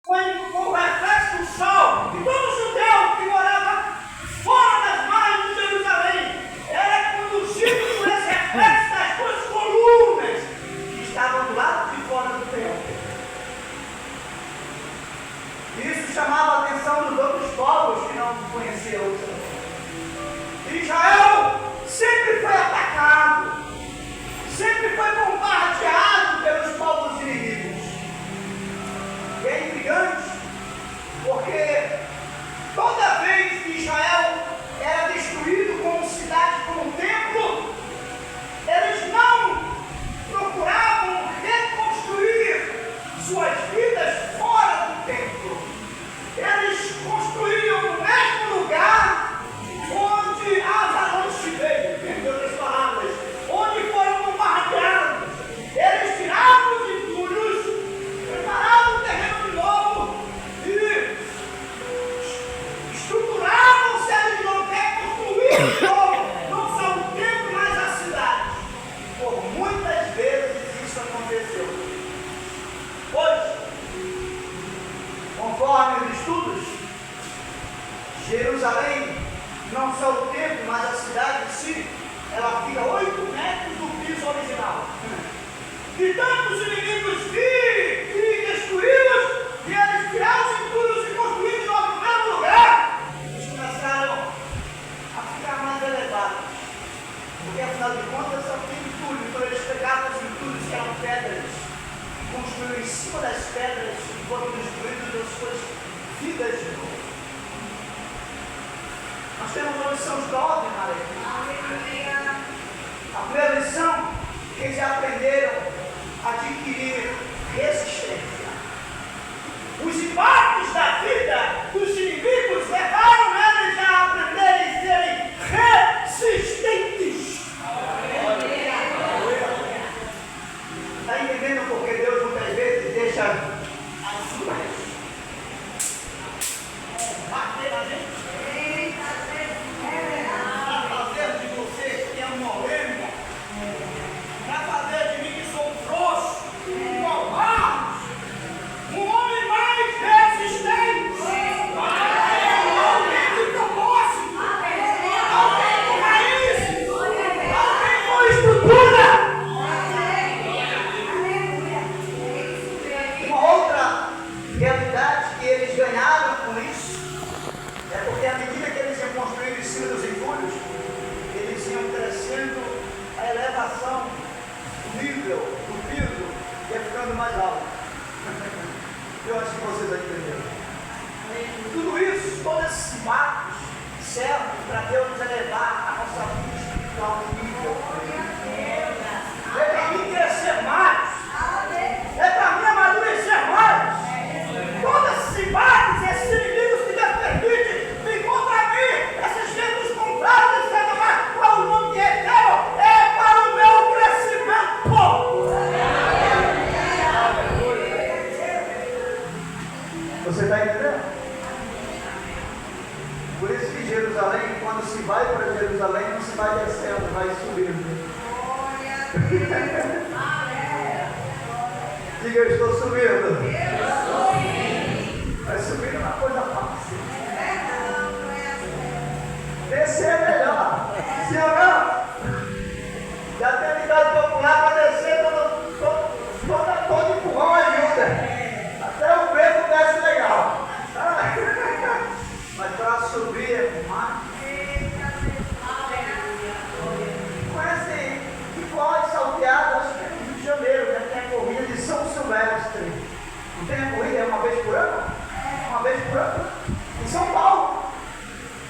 foi o reflexo do sol, e todo judeu que morava fora das margens de Jerusalém era conduzido por esse reflexo das duas colunas que estavam do lado de fora do templo. Isso chamava a atenção dos outros povos que não conheciam o Senhor. Israel sempre foi atacado, sempre foi bombardeado pelos povos inimigos. E é intrigante, porque toda vez que Israel era destruído como cidade, como templo, eles não procuravam reconstruir suas vidas fora do templo. Eles construíam no mesmo lugar onde Avalanche veio, em outras palavras, onde foram bombardeados. Eles tiravam os entulhos, preparavam o terreno de novo e estruturavam-se ali de novo, reconstruíram de novo, não só o templo, mas a cidade. Por muitas vezes isso aconteceu. Hoje, conforme os estudos, Jerusalém, não só o templo, mas a cidade em si, ela fica 8 metros do piso original. De tantos inimigos virem e destruí-los, e eles tiraram os entulhos e construíram de novo no mesmo lugar, eles começaram a ficar mais elevados. Porque afinal de contas só tem entulho, então eles pegavam os entulhos que eram pedras, construíram em cima das pedras e foram destruídos as suas vidas de novo. Nós temos uma lição jovem na lei. A primeira lição que eles aprenderam a adquirir resistência. Os embates da vida dos inimigos levaram eles a aprenderem a serem resistentes. Está entendendo porque Deus muitas vezes deixa as suas bater na gente? Para fazer de você que é um moreno, para fazer de mim que sou frouxo, um covarde, um homem mais resistente, alguém de propósito, alguém com raiz, alguém com estrutura. Uma outra realidade que eles ganharam com isso é porque à medida que eles iam construindo em cima dos entulhos, eles iam crescendo a elevação, o nível do piso ia ficando mais alto. Eu acho que vocês entenderam. Tudo isso, todos esses marcos servem para Deus nos elevar a nossa vida espiritual no nível. É para mim crescer mais. É para mim amadurecer mais. Todos esses embates, esses inimigos que Deus permite vir contra mim, esses ventos contrários, etc. Qual o nome que é teu? É para o meu crescimento. Você está entendendo? Por isso que Jerusalém, quando se vai para Jerusalém, não se vai descendo, vai subindo. Diga, eu estou subindo. Vai subir uma coisa fácil. Descer é melhor. Se ou não? Já tem idade popular para descer, todo empurrão ajuda. Até o preto desce legal. Mas para subir é mais. Conhece igual de salteado, acho que é no Rio de Janeiro, né? Tem a corrida de São Silvestre. Não tem a corrida? É uma vez por ano? Uma vez por ano. Em São Paulo.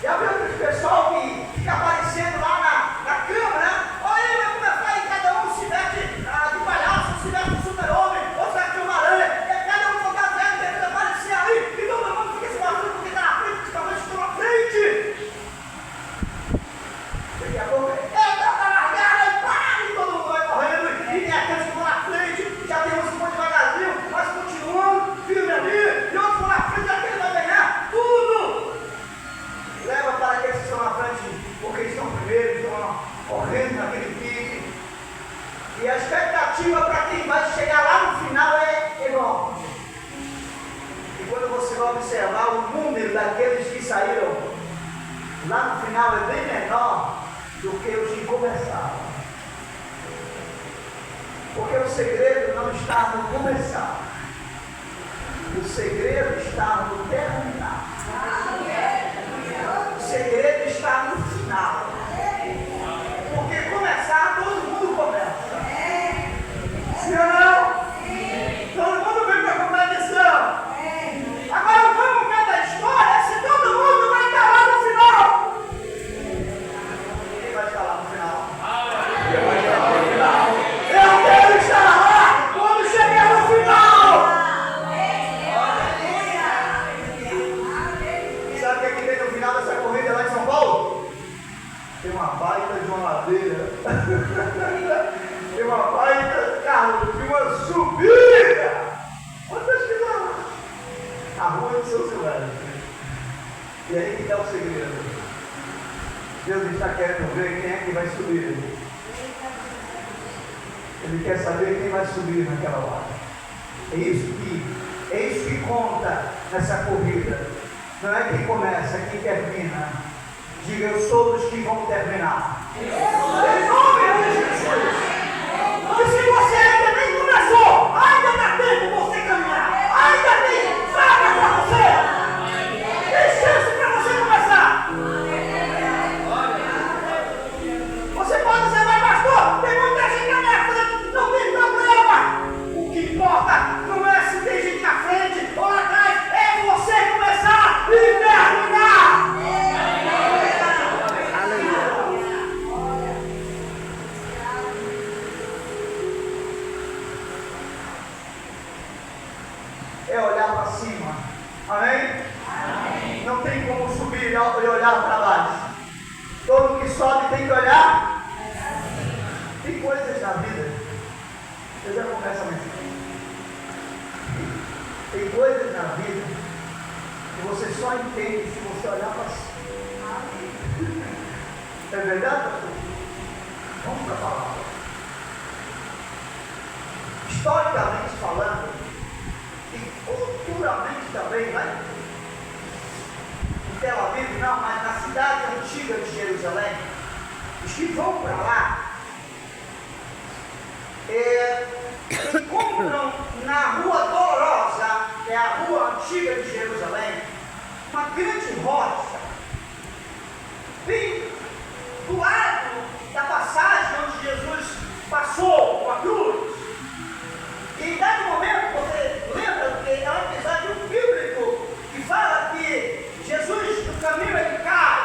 Já viu aquele pessoal que fica aparecendo lá na câmera, né? Olha aí, vai começar aí, cada um se veste de palhaço, se veste de super-homem, outro veste de uma aranha, cada um fantasiado tentando aparecer ali, e todo mundo fica se mostrando porque está na frente, principalmente estou na frente. Daqui a pouco, tá largada, e pá, e todo mundo vai correndo, e tem aqueles que estão na frente, já tem uns que vão devagarzinho, mas continuando, firme ali, e outros vão na frente, aquele vai ganhar, tudo vai observar o número daqueles que saíram, lá no final é bem menor do que os que começaram. Porque o segredo não está no começar, o segredo está no terminar. O segredo está no final. Porque começar, todo mundo começa. Sim ou não? Todo mundo vem para a competição. Agora vamos ver da história se todo mundo vai estar lá no final. Quem vai estar lá no final? Quem vai estar lá no final? Eu quero estar lá quando chegar no final. Sabe o que tem no final dessa corrida lá em São Paulo? Tem uma baita de uma ladeira. Tem uma baita, Carlos, de uma subida. Pode pesquisar lá. A rua de São Silvestre. E aí que está o segredo. Deus está querendo ver quem é que vai subir. Ele quer saber quem vai subir naquela hora. É isso que conta nessa corrida. Não é quem começa, é quem termina. Diga, eu sou dos que vão terminar. Em nome de Jesus. E se você ainda nem começou, ainda dá tempo você caminhar. Ainda tem vaga para você. Tem chance para você começar. Você pode dizer, mas pastor, tem muita gente na minha frente, não tem problema. O que importa não é se tem gente na frente ou atrás, é você começar e terminar. É olhar para cima. Amém? Amém? Não tem como subir e olhar para baixo. Todo que sobe tem que olhar. Tem coisas na vida. Eu já começo a mensagem. Tem coisas na vida que você só entende se você olhar para cima. É verdade, pastor? Vamos para a palavra. Historicamente falando, e culturalmente também, né? Em Tel Aviv, não, mas na cidade antiga de Jerusalém, os que vão para lá encontram na Rua Dolorosa, que é a rua antiga de Jerusalém, uma grande rocha, bem do lado da passagem onde Jesus passou com a cruz. E em dado momento, você lembra que é um episódio bíblico que fala que Jesus, no caminho, ele cai.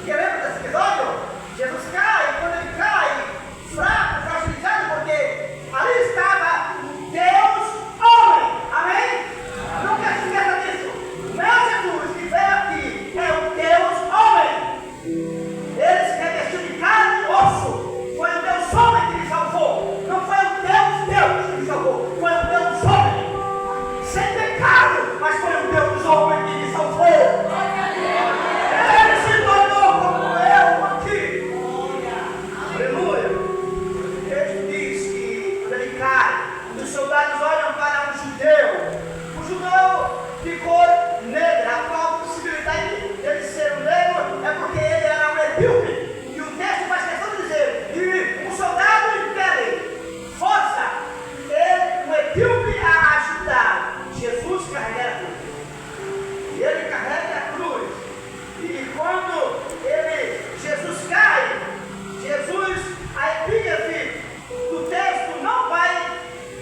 Você lembra desse episódio? Jesus cai, e quando ele cai, fraco, fragilizado, porque ali estava o Deus homem. Amém? Não quer se esqueça disso. O meu Jesus que veio aqui é o Deus homem. Ele se revestiu de carne e osso. Foi o Deus homem que lhe salvou. Não foi o Deus que lhe salvou. Foi o Deus homem. Sem pecado, mas foi o Deus homem que lhe salvou. Ele se tornou como eu aqui. Aleluia. O texto diz que quando ele cai, os soldados olham para um judeu. O judeu de cor negra. A qual possibilidade dele ser um negro é porque ele era um etíope. E o texto faz questão de dizer que um soldado em pele, força, ele, um etíope, a ajudar. Jesus carrega a cruz. E ele carrega a cruz. E quando Jesus cai, a epígrafe do texto não vai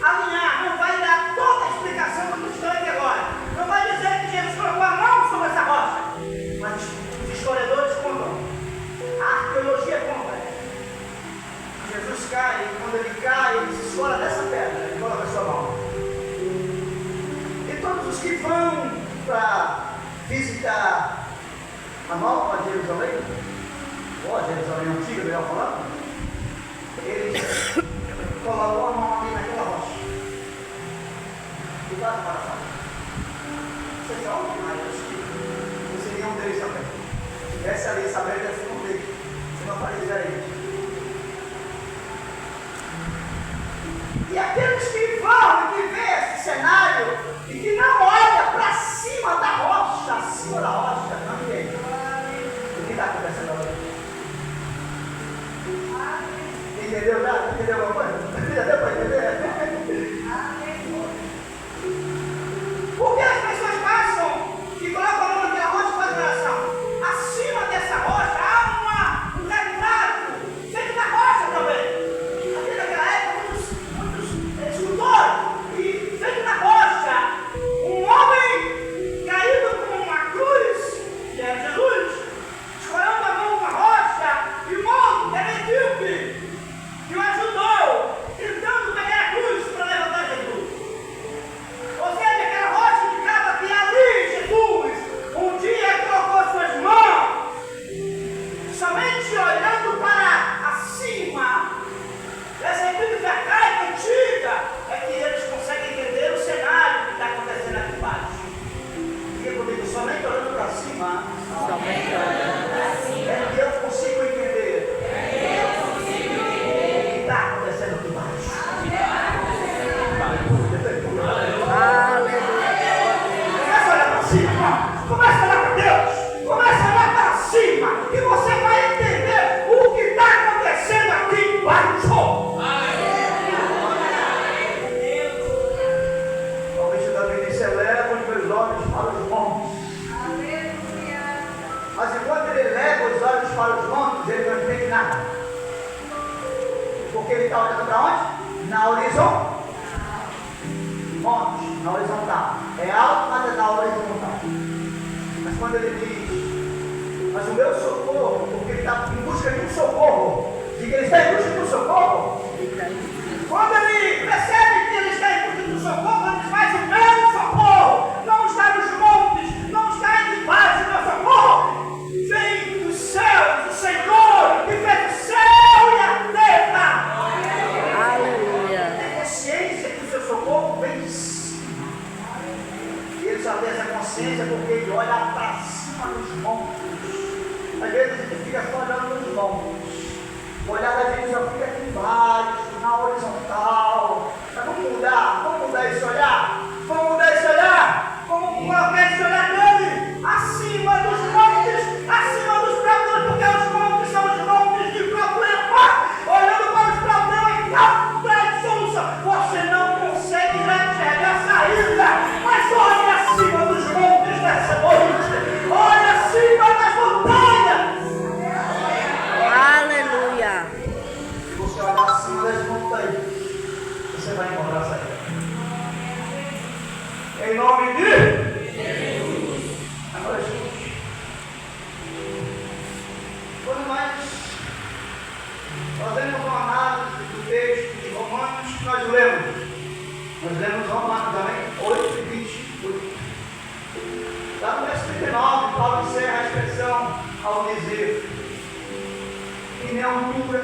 alinhar, não vai dar toda a explicação do cristão aqui agora. Não vai dizer que Jesus colocou a mão sobre essa rocha. Mas os historiadores contam. A arqueologia conta. Jesus cai, e quando ele cai, ele se escola dessa pedra, ele coloca a sua mão. E todos os que vão para visitar a nova Jerusalém, ou a Jerusalém antiga, melhor falando, eles colocam a mão ali naquela rocha. E vai para fora. Você já ouviu mais isso? Você seria um deles também. Se tivesse ali sabendo, deve ser um deles. Se não aparecer aí. E aqueles que vão e que vê esse cenário e que não olha para cima acima da rocha, não ninguém. O que está acontecendo agora? Entendeu já? Entendeu alguma coisa? Já deu para entender? Por que as pessoas passam e colocam a mão naquela rocha e fazem oração? Acima dessa rocha há um retrato feito na rocha também. Aqui naquela época, muitos escultores, e feito na rocha, um homem caído com uma cruz, que é Jesus, escorando a mão com a rocha, e morto, que era etíope, que o ajudou, tentando pegar a cruz para levantar Jesus. Ou seja, aquela rocha indicava que ali Jesus um dia colocou suas mãos, somente olhando para acima. Essa equipe arcaica antiga é que eles conseguem entender o cenário que está acontecendo aqui embaixo. Diga comigo, somente olhando para cima. Somente olhando para cima. É que eu consigo entender. O que está acontecendo aqui embaixo. Começa a olhar para cima, começa a olhar para Deus, começa a olhar para cima, e você vai entender o que está acontecendo aqui embaixo. O bicho Davi disse: eleva os meus olhos para os montes. Mas enquanto ele leva os olhos para os montes, ele não entende nada. Porque ele está olhando para onde? Na horizontal. Monte, na horizontal. É alto, mas é na horizontal. Mas quando ele diz: mas o meu socorro, porque ele está em busca de um socorro, diga, ele está em busca de um socorro. Quando ele percebe que ele está em busca de um socorro, ele faz o meu socorro. Não está nos montes, não está debaixo do meu socorro. Vem dos céus, o Senhor, que fez o céu e a terra. Aleluia. Tem consciência que o seu socorro vem de cima. E ele só tem essa consciência porque ele olha para cima dos montes. Às vezes a gente fica só olhando nos montes. O olhar da gente só fica aqui embaixo, na horizontal. Mas vamos mudar esse olhar. Vamos mudar esse olhar. Vamos colocar esse olhar dele acima dos montes, acima dos problemas, porque os montes são os montes de problema. Olhando para os problemas, não traz solução. Você não consegue enxergar a saída, mas olhe acima dos montes dessa noite. Olhe acima das montanhas. Aleluia. Se você olhar acima das montanhas, você vai encontrar a saída. Em nome de Jesus. Agora escute. Quando nós fazemos uma análise do texto de Romanos, nós lemos Romanos também, 8:28. Lá no verso 39, Paulo encerra a expressão ao dizer: que nem altura,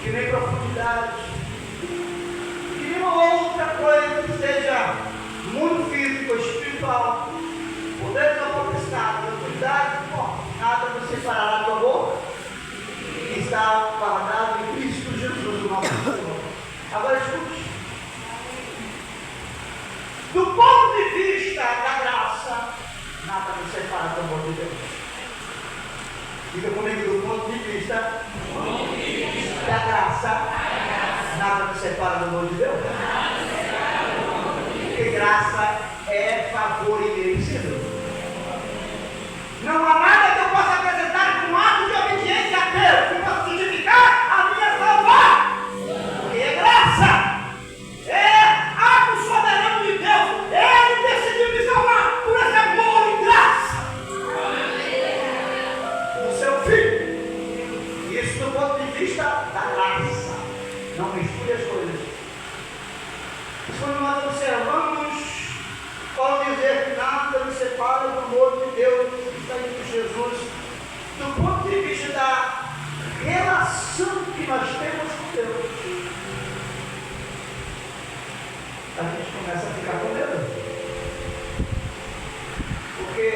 que nem profundidade, que nenhuma outra coisa que seja mundo físico ou espiritual, poder da potestade, autoridade, nada nos separará do amor que está guardado em Cristo Jesus, o nosso Senhor. Agora escute. Do ponto de vista da graça, nada nos separa do amor de Deus. Diga comigo, do ponto de vista da graça, nada nos separa do amor de Deus. Porque graça é favor imerecido. Não há nada que eu possa apresentar como ato de obediência a Deus que possa justificar a minha salvação. Porque é graça. É ato soberano de Deus. Ele decidiu me salvar por esse amor e graça. O seu filho. Isso do ponto de vista da graça. Não misture as coisas. Quando nós observamos, Paulo dizer que nada nos separa do amor de Deus que está em Jesus, do ponto de vista da relação que nós temos com Deus, a gente começa a ficar com medo. Porque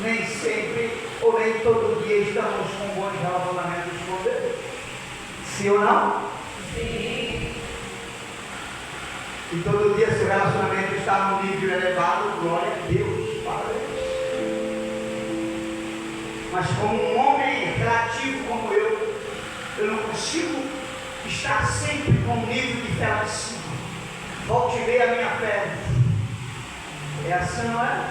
nem sempre, ou nem todo dia, estamos com bons relacionamentos com Deus. Sim ou não? Sim. E todo dia, se o relacionamento está no nível elevado, glória a Deus. Parabéns. Mas como um homem relativo como eu não consigo estar sempre com um nível de fé lá em cima. Volte e veja a minha fé. É assim, não é?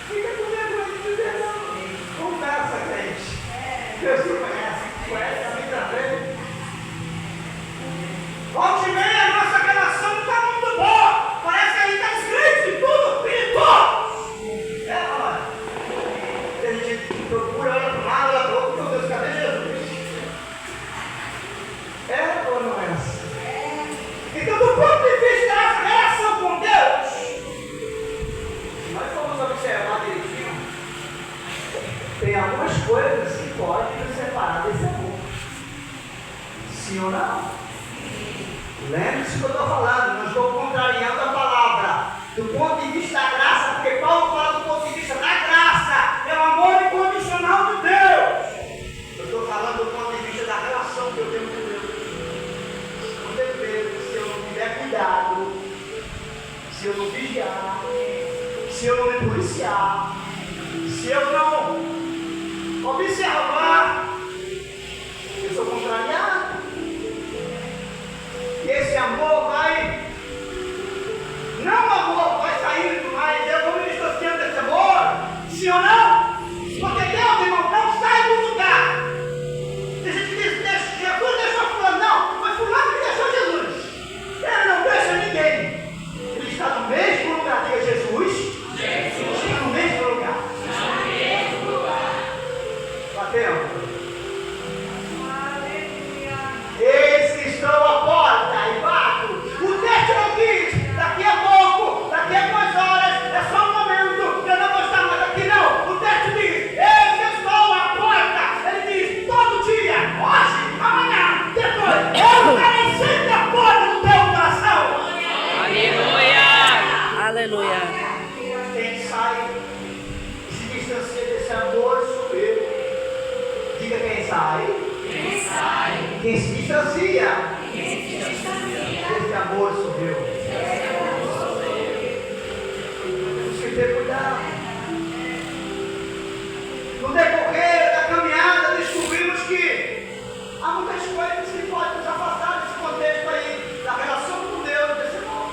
Fica com vergonha de dizer não. Conversa, crente. Deus te conhece. Conhece a mim também. Volte e veja, a nossa relação não está muito boa. Parece que a gente está descrente de tudo. Espiritual. É, olha. A gente procura, olha para o lado, olha para o outro. Meu Deus, cadê Jesus? É ou não é assim? Então, do ponto de vista dessa relação com Deus, se nós formos observar direitinho, tem algumas coisas que podem nos separar desse amor. Sim ou não? Lembre-se do que eu estou falando, não estou contrariando a palavra. Do ponto de vista da graça, porque Paulo fala do ponto de vista da graça, é o amor incondicional de Deus. Eu estou falando do ponto de vista da relação que eu tenho com Deus. Se eu não tiver cuidado, se eu não vigiar, se eu não me policiar, se eu não observar, eu sou contrariado. E esse amor vai, não o amor vai saindo mais, eu vou me distanciando desse amor, sim ou não? Porque Deus, irmão, não sai do lugar. Tem gente que diz, Jesus deixou fulano, não, foi fulano que deixou Jesus. Ele não deixa ninguém. Ele está no mesmo lugar, diga Jesus. Está no mesmo lugar. Bateu. Eis que estou à porta e bato. O texto não diz, daqui a pouco, daqui a 2 horas, é só um momento, que eu não vou estar mais aqui não. O texto diz, eis que estou à porta. Ele diz, todo dia, hoje, amanhã, depois, eu estarei sempre à porta do teu coração. Aleluia. Aleluia. Quem sai e se distancia desse amor sou eu. Diga quem sai. Quem sai. Quem se distancia. Quem se distancia. Esse amor sou eu. Temos que ter cuidado. No decorrer da caminhada, descobrimos que há muitas coisas que podem nos afastar desse contexto aí, da relação com Deus, desse amor.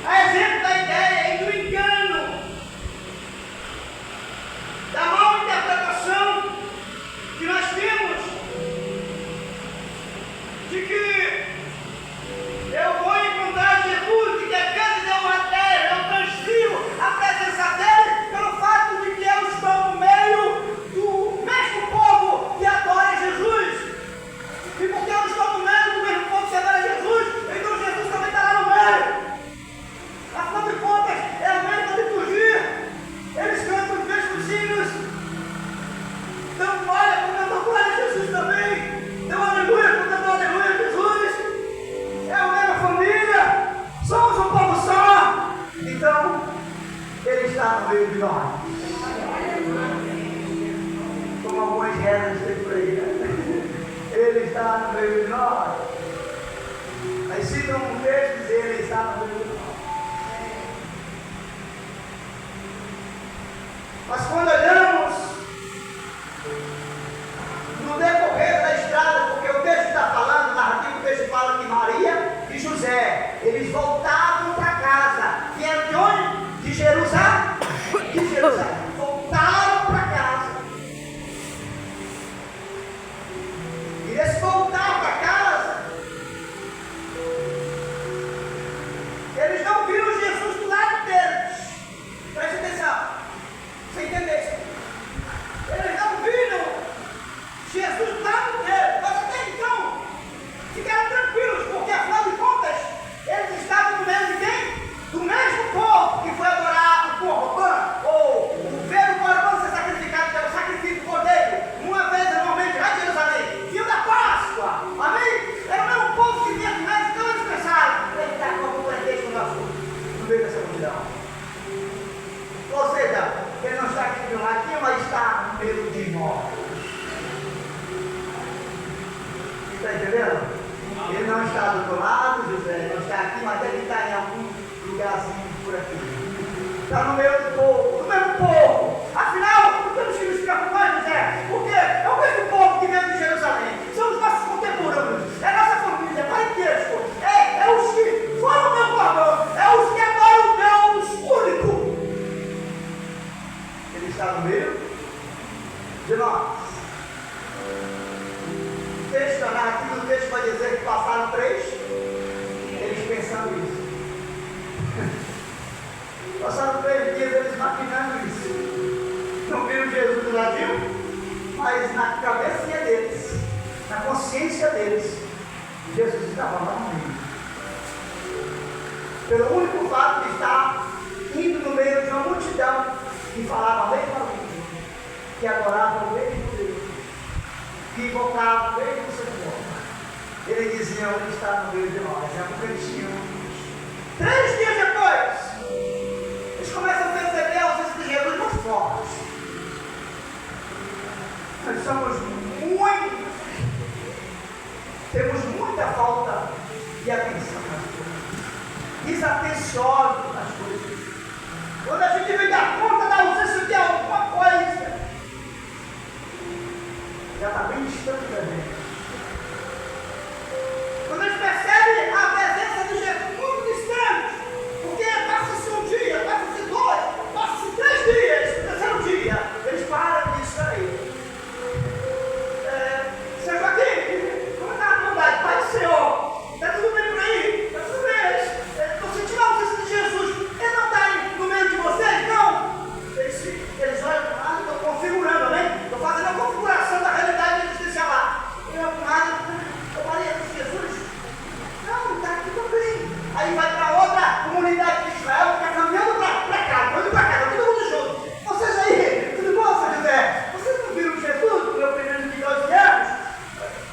A exemplo da ideia e do engano, da mal interpretação que nós temos de que eu vou encontrar Jesus e que às vezes eu transfiro a presença dele pelo fato de que eu estou no meio do mesmo povo que adora Jesus. E porque eu estou no meio do mesmo povo que adora Jesus, então Jesus também está lá no meio. Afinal de contas, é a mesma liturgia. Eles cantam os mesmos hinos. Então, olha, quando eu dou glória a Jesus também. Deu aleluia, quando eu dou aleluia a Jesus. É a mesma família. Somos um povo só. Então, Ele está no meio de nós. Como algumas regras tem por aí, né? Ele está no meio de nós. Aí citam um texto e dizem, Ele está no meio de nós. Mas quando olhamos no decorrer da estrada, porque o texto está falando, o narrativo, o texto fala que Maria e José, eles voltavam para casa, que era de onde? De Jerusalém. De Jerusalém. Voltaram para casa. E eles voltaram para casa. Eles não viram Jesus do lado deles. Preste atenção. Você entendeu isso? Eles não viram Jesus do lado deles. Mas até então, ficaram tranquilos, porque afinal de contas, eles estavam no meio de quem? Do mesmo povo que foi adorado por Corban, ou ver o Corban ser sacrificado pelo sacrifício do cordeiro, uma vez anualmente lá em Jerusalém, dia da Páscoa. Amém? Era o mesmo povo que vinha com eles, então eles pensaram, ele está com algum pretexto no meio dessa multidão. Ou seja, ele não está aqui de um ladinho, mas está no meio de nós. Está entendendo? Ele não está do outro lado, José, não está aqui, mas ele está em algum lugarzinho por aqui. está no meio do povo, do mesmo povo. Afinal, não temos que nos preocupar, José, porque é o mesmo povo que veio de Jerusalém. São os nossos contemporâneos, é a nossa família, é parentesco, é os que foram o meu cordão, é os que adoram o Deus único. Ele está no meio de nós. O texto, aqui no texto vai dizer que passaram 3, eles pensando isso. Passaram 3 dias eles maquinando isso. Não viram Jesus do ladinho, mas na cabecinha deles, na consciência deles, Jesus estava lá no meio. Pelo único fato de estar indo no meio de uma multidão que falava a mesma língua, que adorava o mesmo Deus, que invocava o mesmo Senhor. Ele dizia: ele está no meio de nós. É porque eles tinham. 3 dias depois, eles começam a perceber a ausência de Jesus mais forte. Nós somos temos muita falta de atenção nas coisas, desatenciosos nas coisas. Quando a gente vem dar conta da ausência de alguma coisa, já está bem distante da gente. Quando a gente percebe a presença de Jesus muito distante, porque passa-se um dia, passa-se 2, passa-se 3 dias, no terceiro dia, eles param disso aí. Seu Joaquim, como está a bondade? Pai do Senhor, está tudo bem por aí? Está tudo bem? Estou sentindo a ausência de Jesus. Ele não está aí no meio de vocês, não? Eles olham para lá, estou configurando, né? Estou fazendo a configuração da realidade existencial lá. Eu Maria, Jesus? Não, está aqui também. Aí vai para outra comunidade de Israel, que está caminhando para cá, todo mundo junto. Vocês aí, tudo bom, São José? Vocês não viram Jesus, o meu primeiro de 12 anos?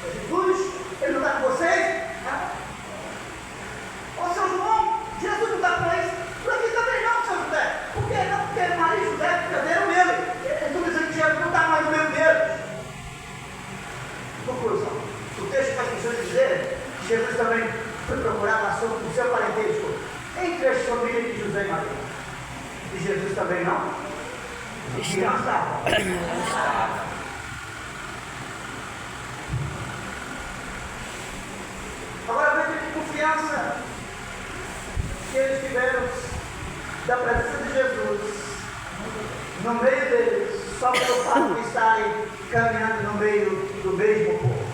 Jesus, ele não está com vocês? Ô, São João, Jesus não está com eles? Por aqui também não, São José. Por que não? Porque Maria e José perderam ele. Eles estão dizendo que Jesus não está mais no meio deles. Conclusão. O texto faz questão de dizer que Jesus também foi procurar na o seu parentesco entre as famílias de José e Maria. E Jesus também não? Estava. Agora veja que confiança que eles tiveram da presença de Jesus no meio deles, só pelo fato de estarem caminhando no meio do mesmo povo.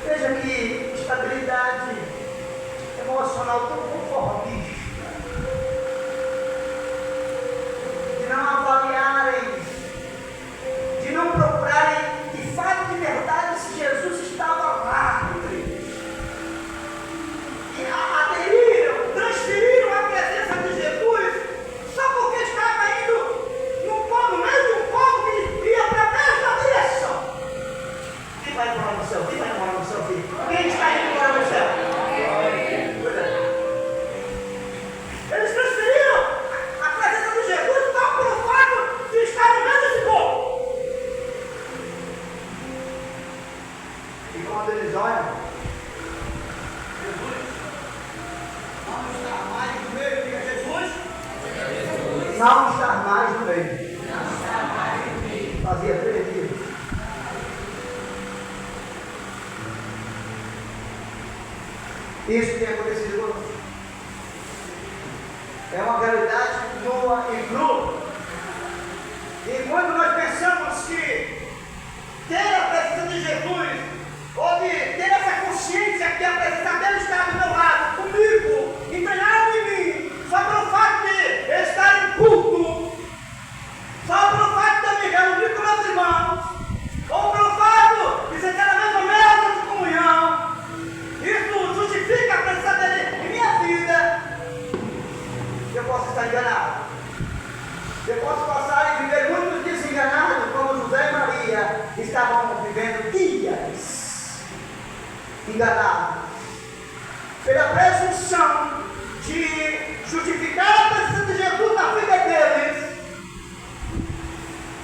Veja que estabilidade emocional tão conformista, de não avaliarem, de não procurarem de fato de verdade se Jesus estava lá entre eles. E aderiram, transferiram a presença de Jesus só porque estava indo no meio de um povo que ia para a mesma direção. Quem vai morar no céu? Quem vai morar no céu, filho? Quem está indo morar no céu? Eles transferiram a presença de Jesus só pelo fato de estar no meio desse povo. E quando eles olham, Jesus não está mais no meio. Diga, Jesus não está mais no meio. Fazia 3 dias. Isso tem acontecido conosco. É uma realidade nua e crua. E quando nós pensamos que ter a presença de Jesus, ou de ter essa consciência que a presença dele está do meu lado, comigo, empenhado em mim, só pelo fato de estar em culto, só pelo fato de eu me reunir com meus irmãos, ou pelo fato de sentar na mesma mesa de comunhão, isso justifica a presença dele em minha vida. Eu posso estar enganado. Eu posso passar e viver muito desenganado, como José e Maria estavam vivendo dias enganados, pela presunção de justificar a presença de Jesus na vida deles,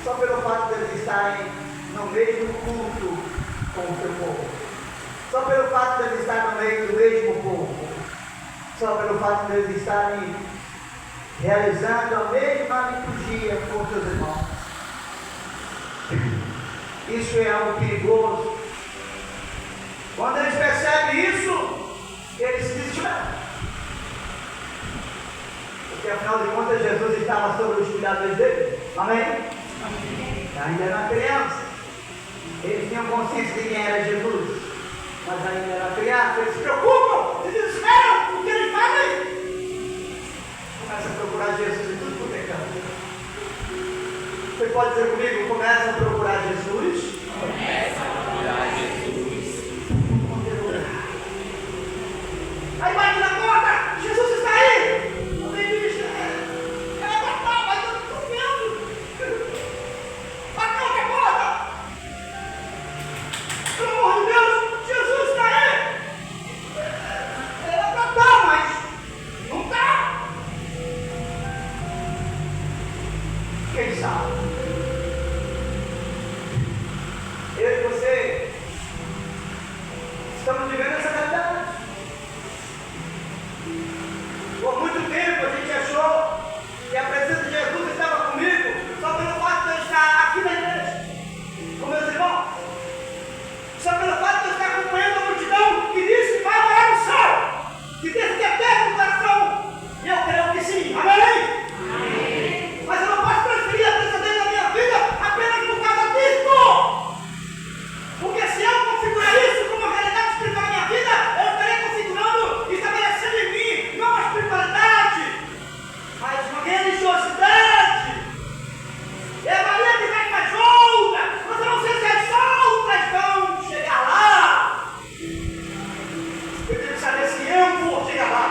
só pelo fato de eles estarem no mesmo culto com o seu povo. Só pelo fato de eles estarem no meio do mesmo povo, só pelo fato de eles estarem realizando a mesma liturgia com seus irmãos. Isso é algo perigoso. Quando eles percebem isso, eles se desesperam. Porque afinal de contas Jesus estava sobre os cuidados dele. Amém? Amém. Ainda era criança. Eles tinham consciência de quem era Jesus. Mas ainda era criança. Eles se preocupam, se desesperam. O que eles fazem? Começa a procurar Jesus em tudo quanto é canto. Você pode dizer comigo, começa a procurar Jesus. Começa a procurar Jesus. Aí bate na porta, Jesus está aí. Não tem bicho. Ela vai mas eu estou vendo. Bate outra porta. Pelo amor de Deus, Jesus está aí. Ela vai mas não está. Quem sabe? Eu e você estamos vivendo essa realidade. Por muito tempo a gente achou que a presença de Jesus estava comigo só pelo fato de eu estar aqui na igreja, com meus irmãos. Só pelo fato de eu estar acompanhando a multidão que diz que vai morar no céu, que tem que ter no coração. E eu creio que sim. Amém? Amém. Mas eu não posso transferir a presença dele na minha vida apenas por causa disso. Porque se eu configurar isso como realidade espiritual na minha vida, eu estarei configurando e estabelecendo em mim não uma espiritualidade, mas uma religiosidade. É a Maria que vai mais outra, mas eu não sei se as outras vão chegar lá. Eu tenho que saber se eu vou chegar lá.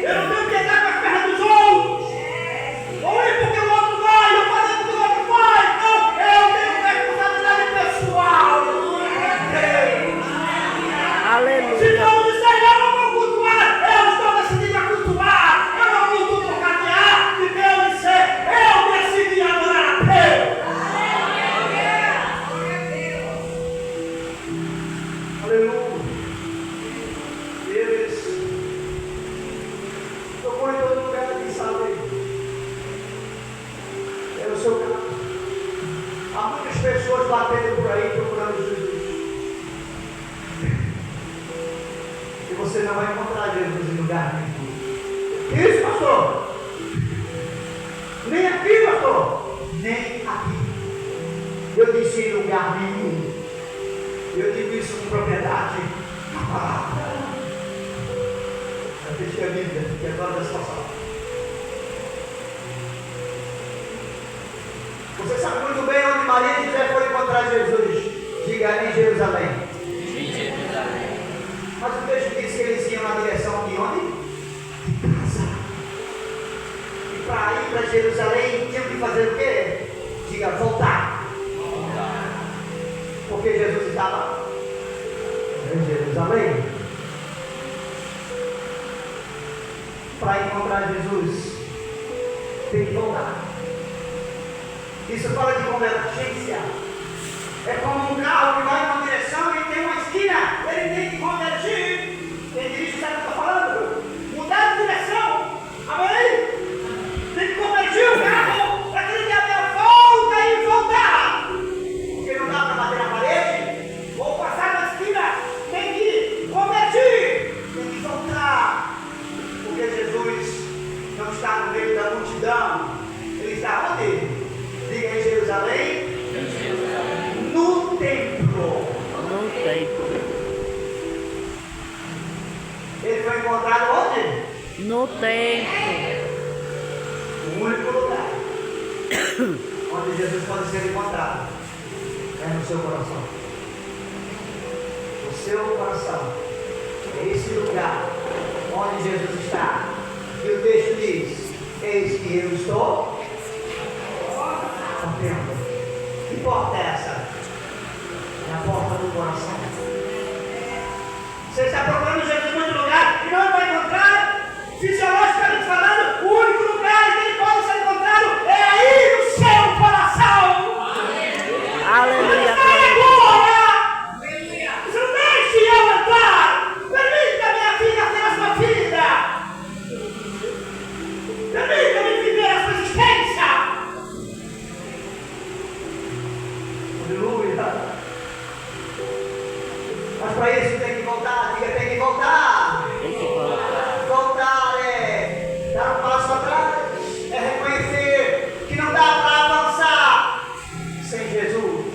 Eu não tenho que andar com as pernas dos outros. Ou ir porque o outro vai, ou fazer porque o outro vai. Não, eu tenho responsabilidade pessoal. Aleluia. Se não disser, eu não vou cultuar, eu estou decidido a cultuar. Eu não cultuo por caminhar, se Deus disser, eu decidi adorar a Deus. Aleluia. Eles tocou em todo lugar que sabe. É o seu caso. Há muitas pessoas batendo por aí procurando Jesus. E você não vai encontrar Jesus em lugar nenhum. Isso, pastor? Nem aqui, pastor? Nem aqui. Eu disse em lugar nenhum. Eu digo isso com propriedade. A palavra. Eu deixei a Bíblia, que agora dessa passagem. Você sabe muito bem onde Maria e José foram encontrar Jesus. Diga, em Jerusalém. Em Jerusalém. Mas o texto diz que eles iam na direção de onde? De casa. E para ir para Jerusalém tinham que fazer o quê? Diga, voltar. Porque Jesus estava em Jerusalém. Para encontrar Jesus, tem que voltar. Isso fala de convergência. É como um carro que vai em uma direção e tem uma esquina, ele tem que convergir. Quem dirige sabe o que eu estou falando? Mudar de direção. Amém? Tem que convergir o carro para que ele dê a volta e voltar. Porque não dá para bater na parede ou passar na esquina. Tem que convergir. Tem que voltar. Porque Jesus não está no meio da multidão. Ele está onde? Diga, em Jerusalém. No templo. No templo. Ele foi encontrado onde? No templo. O único lugar onde Jesus pode ser encontrado é no seu coração. O seu coração é esse lugar onde Jesus está. E o texto diz: eis que eu estou batendo. Que porta é essa? É a porta do coração. Você está procurando Jesus em muito lugar e não vai encontrar. Fisiologicamente falando, o único lugar em que ele pode ser encontrado é aí no seu coração. Aleluia. Onde está a glória? Aleluia. Mas para isso tem que voltar, diga, tem que voltar. Tem que voltar. Voltar é dar um passo atrás, é reconhecer que não dá para avançar sem Jesus.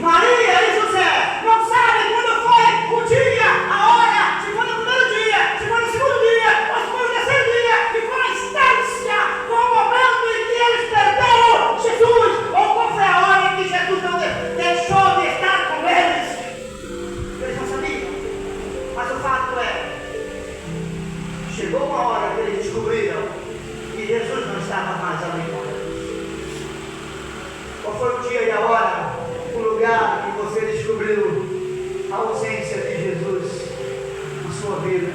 Maria e José não sabem quando foi o dia, a hora, se foi no primeiro dia, se foi no segundo dia, ou se foi no terceiro dia, que foi a instância, foi o momento em que eles perderam Jesus, ou qual foi a hora em que Jesus não deixou de estar com eles. Eles não sabiam, mas o fato é, chegou uma hora que eles descobriram que Jesus não estava mais ali com eles. Qual foi o dia e a hora, o lugar que você descobriu a ausência de Jesus na sua vida?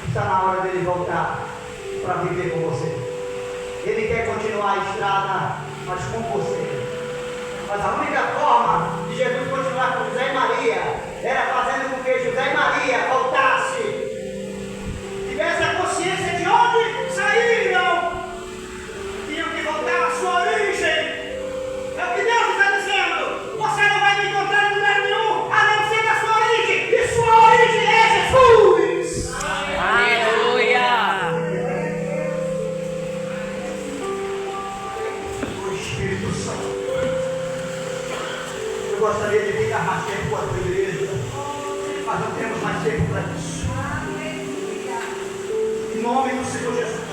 Está na hora dele voltar para viver com você. Ele quer continuar a estrada, mas com você. Mas a única forma de Jesus continuar com José e Maria era fazendo com que José e Maria voltassem, tivesse a consciência de onde saíram, tinham que voltar à sua origem. É o que Deus está dizendo. Você não vai me encontrar em lugar nenhum a não ser na sua origem, e sua origem é Jesus. Aleluia. O Espírito Santo. Eu gostaria de ficar mais tempo com a tua igreja, mas não temos mais tempo para isso. Em nome do Senhor Jesus.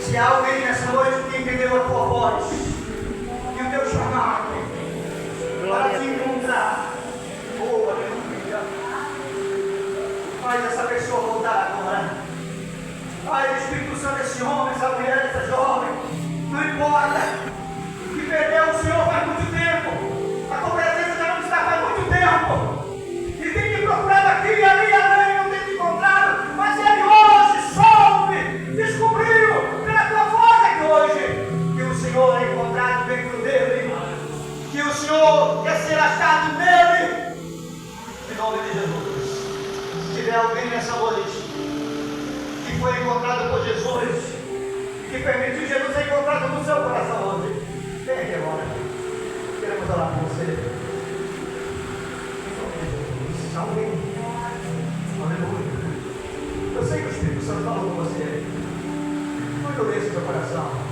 Se há alguém nessa noite que entendeu a tua voz e o teu chamado para te encontrar, oh, aleluia, faz essa pessoa voltar agora. Pai, o Espírito Santo, esse homem, essa mulher, essa jovem, não importa, que perdeu o Senhor faz muito tempo, a tua presença já não está faz muito tempo, e tem que procurar aqui e ali, além, não tem que encontrado, mas ele hoje soube, descobriu pela tua voz aqui hoje, que o Senhor é encontrado dentro dele, que o Senhor quer ser achado nele, em nome de Jesus. Se tiver alguém nessa noite que foi encontrado por Jesus e que permitiu Jesus ser encontrado no seu coração hoje, vem aqui agora. Queremos orar por você. Em nome de Jesus. Alguém. Aleluia. Eu sei que o Espírito Santo falou com você. Não endureça o seu coração.